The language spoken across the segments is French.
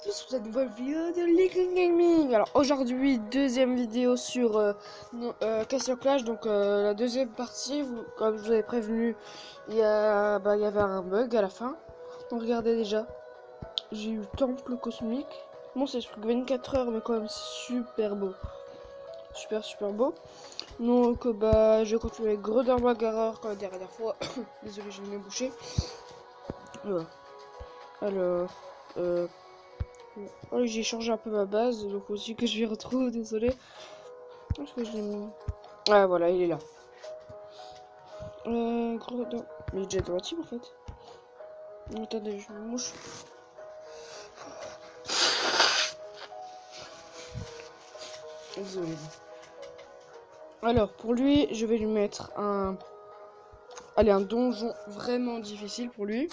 tous pour cette nouvelle vidéo de League Gaming. Alors aujourd'hui, deuxième vidéo sur Castle Clash. Donc la deuxième partie, comme je vous avais prévenu, il y avait un bug à la fin. Donc regardez déjà, j'ai eu Temple Cosmique. Bon, c'est sur 24 heures, mais quand même c'est super beau. Super beau. Donc je continue avec Gredin Bagarreur comme la dernière fois. Désolé, j'ai le nez bouché. Voilà. Alors, oh, j'ai changé un peu ma base, donc aussi que je m'y retrouve, désolé. Est-ce que je l'ai mis? Ah voilà, il est là. Gros... Non. Mais il est déjà dans la team en fait. Attendez, je me mouche. Désolé. Alors, pour lui, je vais lui mettre un... Allez, un donjon vraiment difficile pour lui.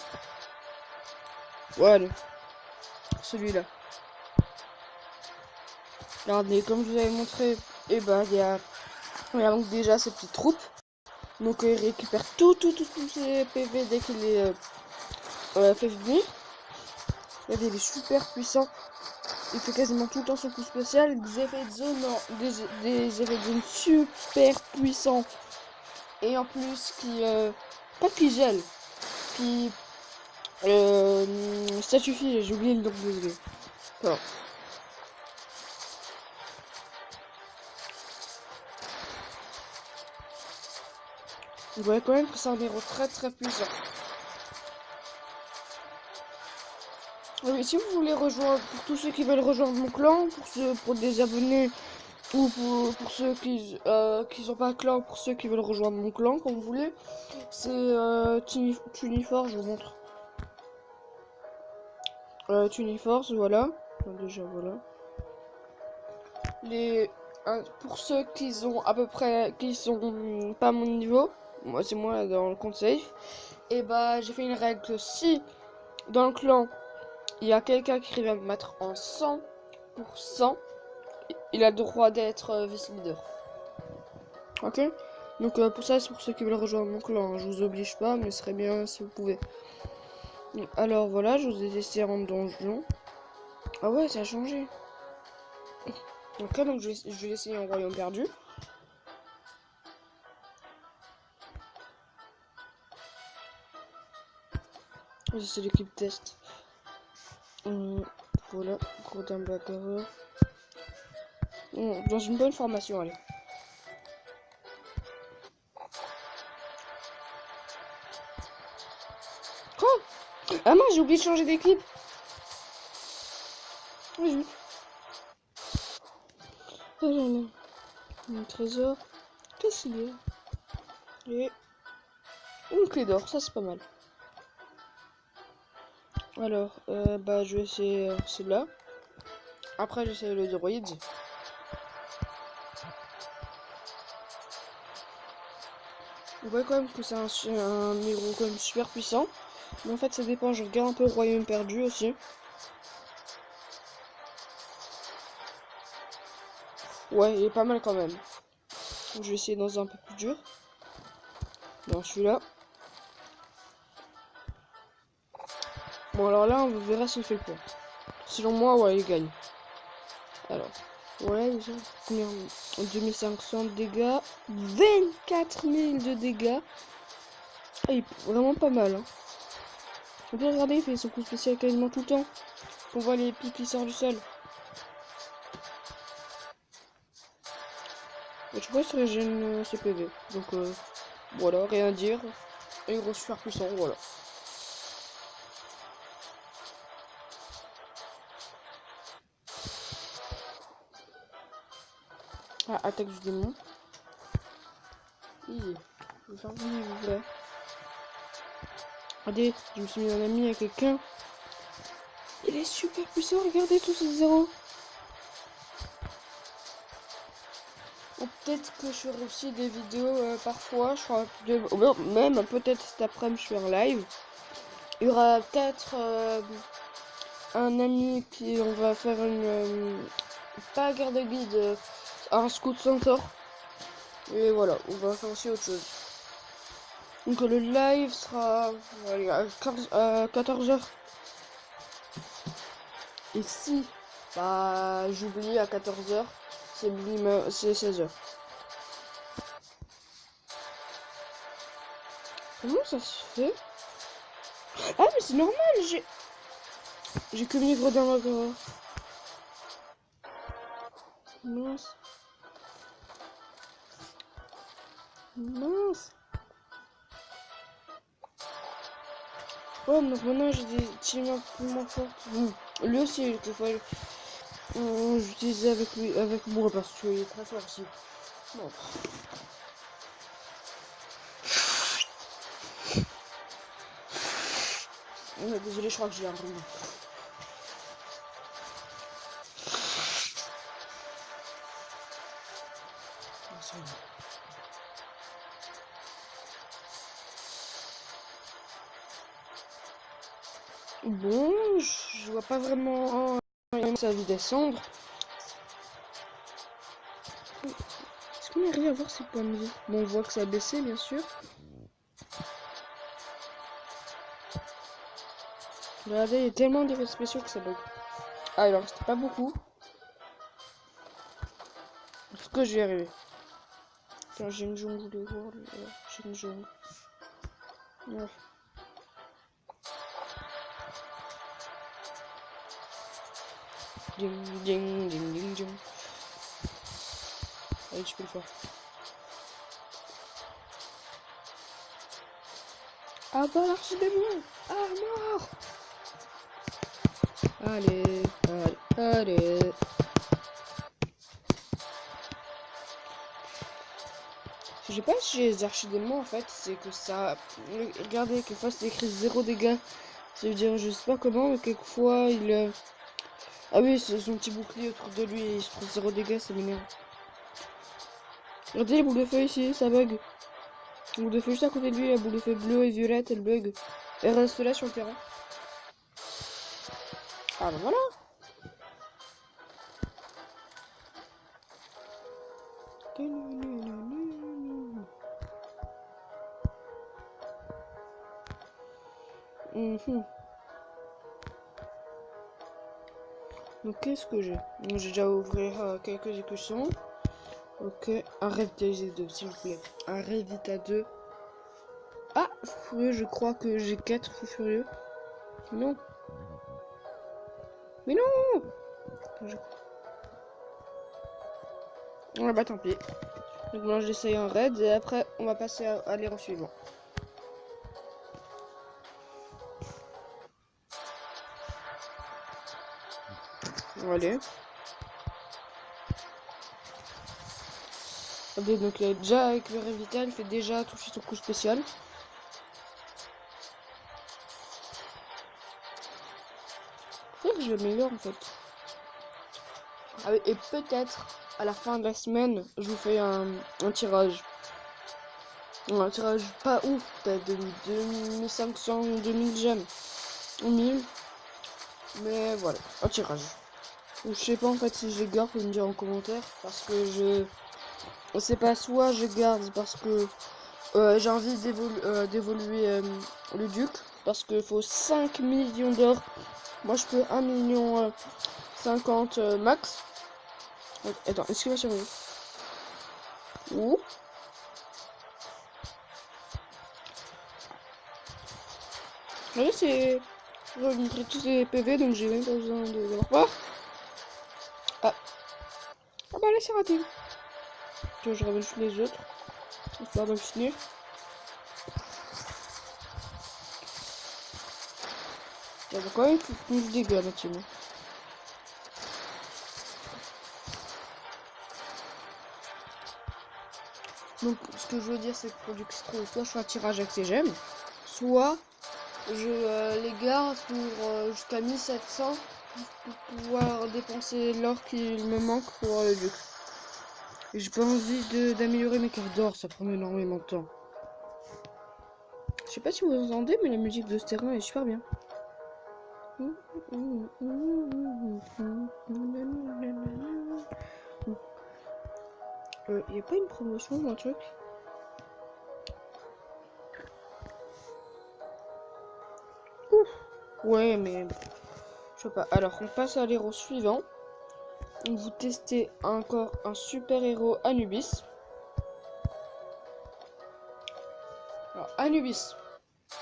Voilà. Celui-là. Regardez, comme je vous avais montré, et il y a donc déjà ses petites troupes. Donc il récupère tous ses PV dès qu'il est fait venir. Regardez, il est super puissant. Il fait quasiment tout le temps son coup spécial. Des effets de zone, des effets de zone super puissants. Et en plus, pas qui gèle, qui statufie, j'ai oublié le nom, désolé. Alors. Vous voyez quand même que c'est un héros très puissant. Oui, si vous voulez rejoindre, pour tous ceux qui veulent rejoindre mon clan, pour des abonnés ou pour ceux qui sont pas clan, pour ceux qui veulent rejoindre mon clan, comme vous voulez, c'est Tuniforce, je vous montre. Tuniforce, voilà. Déjà voilà. Pour ceux qui sont à peu près, qui sont pas à mon niveau, moi c'est moi dans le compte safe. Et j'ai fait une règle que si dans le clan il y a quelqu'un qui vient me mettre en 100%, il a le droit d'être vice-leader. Ok? Donc pour ça, c'est pour ceux qui veulent rejoindre mon clan. Hein. Je vous oblige pas, mais ce serait bien si vous pouvez. Alors voilà, je vous ai testé en donjon. Ah ouais, ça a changé. Ok, donc je vais essayer en royaume perdu. C'est l'équipe test. Voilà, Gredin Bagarreur. Dans une bonne formation, allez. Quoi? Ah mince, j'ai oublié de changer d'équipe. Oui, zut. Oh là là. Un trésor. Qu'est-ce qu'il y a? Et une clé d'or, ça c'est pas mal. Alors, je vais essayer celui-là. Après, j'essaie le droïde. Vous voyez quand même que c'est un héros quand même super puissant. Mais en fait, ça dépend. Je regarde un peu Royaume perdu aussi. Ouais, il est pas mal quand même. Je vais essayer dans un peu plus dur. Dans celui-là. Bon, alors là, on verra s'il fait le point. Selon moi, ouais, il gagne. Alors, ouais, déjà, 2500 de dégâts, 24 000 de dégâts. Ah, il est vraiment pas mal. Hein. On peut regarder, il fait son coup spécial quasiment tout le temps. On voit les pics qui sortent du sol. Et je crois que ça régène ses PV. Donc, voilà, rien à dire. Héros super puissant, voilà. Ah, attaque du démon. Easy. Je vais faire easy, vous voulez. Regardez, je me suis mis en ami avec quelqu'un. Il est super puissant, regardez tous ces zéros. Peut-être que je ferai aussi des vidéos parfois. Je ferai même peut-être cet après-midi je fais un live. Il y aura peut-être un ami qui on va faire pas garde guide, un scout centaure. Et voilà, on va faire aussi autre chose. Donc le live sera à 14h. Et si bah j'oublie à 14h, c'est minimum, c'est 16h. Comment ça se fait? Ah mais c'est normal, j'ai que migre dans la gorge. Mince. Mince. Ouais, donc maintenant j'ai des teams un peu moins fortes. Lui aussi, quelquefois, j'utilisais avec lui, avec moi parce qu'il est très fort aussi. Bon. Désolé, je crois que j'ai un rhume. Bon, je vois pas vraiment sa vie descendre. Est-ce qu'on arrive à voir ses points de vie? Bon, on voit que ça a baissé, bien sûr. Regardez, il y a tellement d'effets spéciaux que ça bug. Ah, il en restait pas beaucoup. Est-ce que je vais y arriver? Tiens, j'ai une jungle, je voulais voir. J'ai une jungle. Ouais. Ding, ding, ding, ding, ding. Allez, tu peux le faire. Ah bah, l'archidémon! Ah, mort! Allez, allez, allez. Je sais pas si j'ai les archidémons en fait, c'est que ça. Regardez, quelquefois c'est écrit 0 dégâts. Ça veut dire, je sais pas comment, mais quelquefois il. Ah oui, c'est son petit bouclier autour de lui, il se trouve 0 dégâts, c'est mignon. Regardez les boules de feu ici, ça bug. La boule de feu juste à côté de lui, la boule de feu bleue et violette, elle bug. Elle reste là sur le terrain. Ah bah voilà. Donc qu'est-ce que j'ai? J'ai déjà ouvert quelques écussons. Ok, un Revita 2 s'il vous plaît. Un Revita 2. Ah, furieux, je crois que j'ai 4 fous furieux. Non. Mais non. Ah bah tant pis. Donc maintenant j'essaye un raid et après on va passer à l'héros suivant. Allez. Regardez, donc là, déjà avec le Revita, il fait déjà tout de suite son coup spécial. C'est que je l'améliore en fait. Ah, et peut-être à la fin de la semaine, je vous fais un tirage. Un tirage pas ouf, peut-être de 2500, 2000 gemmes. Ou 1000. Mais voilà, un tirage. Je sais pas en fait si je les garde, vous me dire en commentaire. Parce que je sais pas, soit je garde parce que j'ai envie d'évoluer le duc. Parce qu'il faut 5 millions d'or. Moi je peux 1 million 50 max. Attends, est-ce qu'il va survivre? Ouh. Oui, c'est. Je vais montrer tous les PV donc j'ai même pas besoin de leur part. Ah. Ah bah là c'est raté. Tu vois, je ramène juste les autres. Histoire de finir. Il y a quand même plus de dégâts là-dessus. Donc ce que je veux dire c'est que pour du Xtro, soit je fais un tirage avec ces gemmes, soit je les garde pour jusqu'à 1700 pour pouvoir dépenser l'or qu'il me manque pour le duc. Et j'ai pas envie d'améliorer mes cartes d'or, ça prend énormément de temps. Je sais pas si vous entendez, mais la musique de ce terrain est super bien. Y a pas une promotion ou un truc? Ouf. Ouais, mais Je sais pas. Alors, on passe à l'héros suivant. Vous testez encore un super héros Anubis. Alors, Anubis,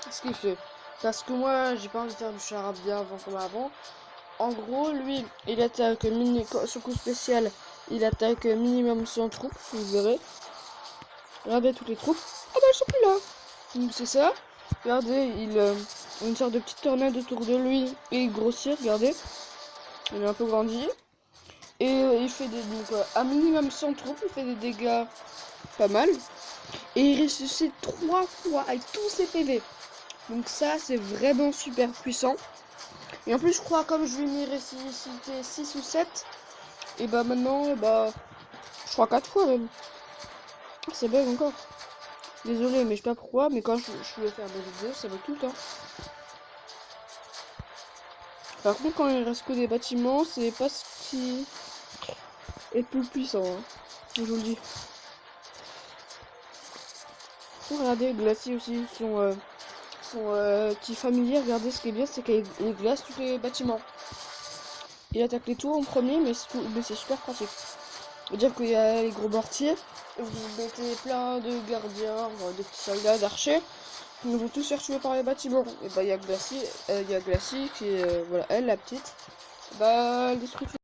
qu'est-ce qu'il fait? Parce que moi, j'ai pas envie de faire du charabia avant comme avant. En gros, lui, il attaque son coup spécial, il attaque minimum 100 troupes, vous verrez. Regardez toutes les troupes. Ah bah elles sont plus là. Donc c'est ça. Regardez, il une sorte de petite tornade autour de lui et il grossit, regardez. Il est un peu grandi. Et il fait des à minimum 100 troupes, il fait des dégâts pas mal. Et il ressuscite 3 fois avec tous ses PV. Donc ça c'est vraiment super puissant. Et en plus je crois comme je lui ai mis ressuscité 6 ou 7. Et bah maintenant je crois 4 fois même. Ça bug encore. Désolé mais je sais pas pourquoi, mais quand je vais faire des vidéos ça bug tout le temps. Par contre quand il reste que des bâtiments, c'est pas ce qui est plus puissant, hein. Je vous le dis. Regardez, Glacier aussi, son petit familier, regardez ce qui est bien, c'est qu'il glace tous les bâtiments. Il attaque les tours en premier, mais c'est super pratique. C'est-à-dire qu'il y a les gros mortiers, vous mettez plein de gardiens, de petits soldats, d'archers, ils vont tous faire tuer par les bâtiments. Et bah il y a Glacier qui est, voilà, elle la petite, bah elle détruit tout.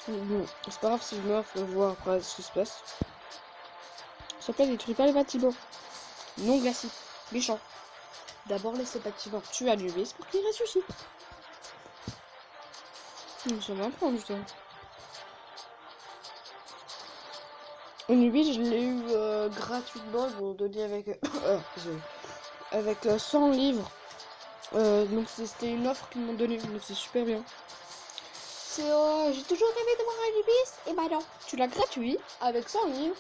Bon, c'est pas grave si je meurs, faut voir après ce qui se passe. Ça s'appelle détruit pas les bâtiments. Non Glacier, méchant. D'abord laissez le bâtiment tuer Anubis pour qu'il ressuscite. Ça va prendre du temps. Anubis, je l'ai eu gratuitement, ils m'ont donné avec, avec 100 livres. Donc c'était une offre qu'ils m'ont donnée, donc c'est super bien. C'est j'ai toujours rêvé de voir Anubis, et bah non, tu l'as gratuit avec 100 livres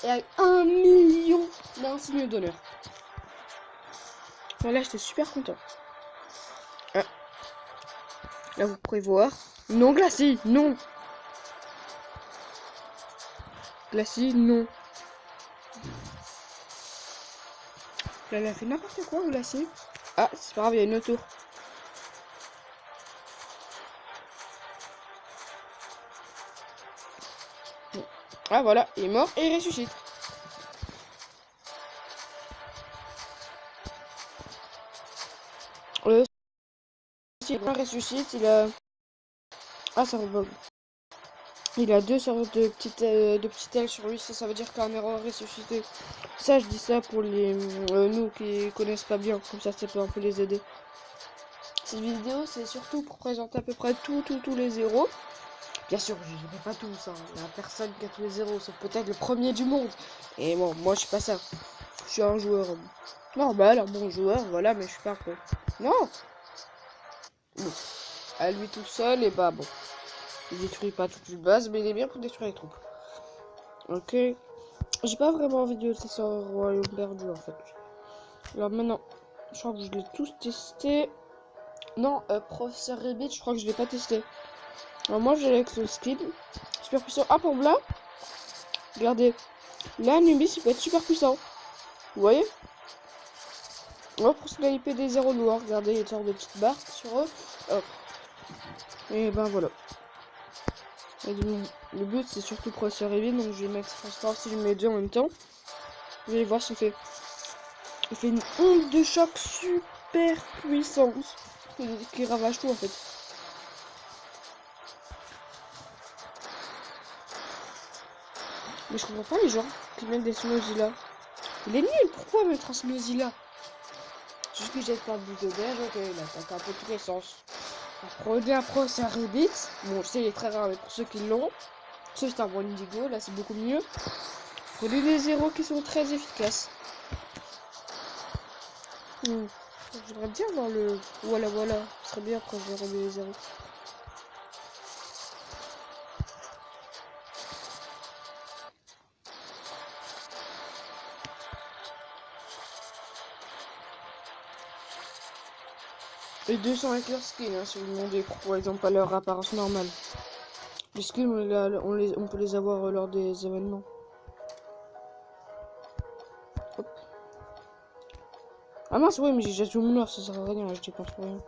et avec 1 million d'insignes d'honneur. Voilà, j'étais super content. Ah. Là vous pouvez voir. Non Glacis, non. Glacis, non. Là, elle a fait n'importe quoi, Glacis. Ah, c'est pas grave, il y a une autre tour. Ah voilà, il est mort et il ressuscite. Si il ressuscite, il a... Ah, ça rebug. Il a deux sortes de petites ailes sur lui, ça veut dire qu'un héros ressuscité. Ça, je dis ça pour les nous qui connaissent pas bien, comme ça peut un peu les aider. Cette vidéo, c'est surtout pour présenter à peu près tous les héros. Bien sûr, je ne pas tous, hein. Il y a personne qui a tous les héros, c'est peut-être le premier du monde. Et bon, moi je suis pas ça. Je suis un joueur normal, un bon joueur, voilà, mais je suis pas pro. Non. Bon. À lui tout seul, et bah bon. Il détruit pas toute une base, mais il est bien pour détruire les troupes. Ok. J'ai pas vraiment envie de tester un royaume perdu en fait. Alors maintenant, je crois que je l'ai tous testé. Non, Professeur Rabbit, je crois que je l'ai pas testé. Alors moi j'ai l'exoskin. Super puissant. Ah pour là. Regardez. Là, Anubis il peut être super puissant. Vous voyez? On va pour IP des 0 noirs. Regardez, il y a une sorte de petite barre sur eux. Hop. Et ben voilà. Et donc, le but c'est surtout Professeur Rabbit, donc je vais mettre Star si je mets deux en même temps. Vous allez voir ce qu'il fait. Il fait une onde de choc super puissante qui ravage tout en fait. Mais je comprends pas les gens qui mettent des Snowzilla. Il est nul, pourquoi mettre un Snowzilla? Juste que jette pas de bout de neige, ok, il attaque un peu tous les sens. Prenez un Professeur Rabbit. Bon, je sais, il est très rare, mais pour ceux qui l'ont, c'est un bon indigo, là c'est beaucoup mieux. Prenez des zéros qui sont très efficaces. J'aimerais bien voir le... Voilà, ce serait bien quand je vais remettre les zéros. Les deux sont avec leur skin, hein, si vous demandez pourquoi ils n'ont pas leur apparence normale. Les skins, on peut les avoir lors des événements. Hop. Ah mince, oui, mais j'ai déjà tout mon or, ça sert à rien, je dépense pour rien.